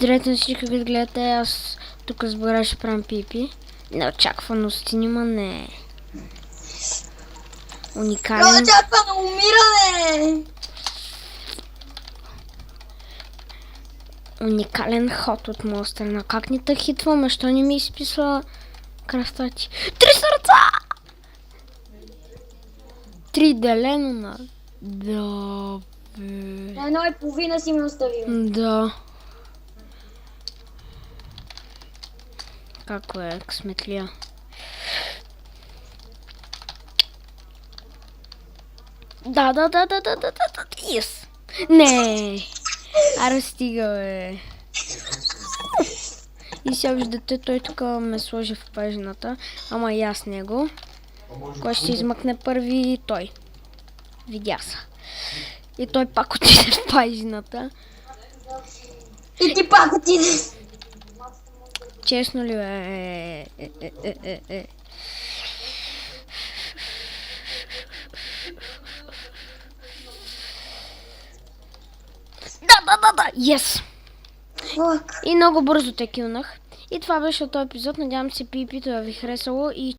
Здравейте на всички, които гледате, аз тук с Богдан ще правим пипи. Неочакваности нима не. Уникален... Неочаквано умиране! Уникален ход от моя страна. Как ни те хитваме? Що не ми изписва кръстати? 3 сърца! 3 делено на... Да, бе... На 1,5 си ме оставил. Да. Како е късметлия? Да. Yes. Не. Аре стига, бе. И сега виждате, той тук ме сложи в пажината. Ама и аз него. Кой ще се измъкне първи? Той. Видя се. И той пак отиде в пажината. И ти пак отиде. Честно ли, бе? Да. Yes. Фак. И много бързо те килнах. И това беше този епизод. Надявам се пипито да ви харесало и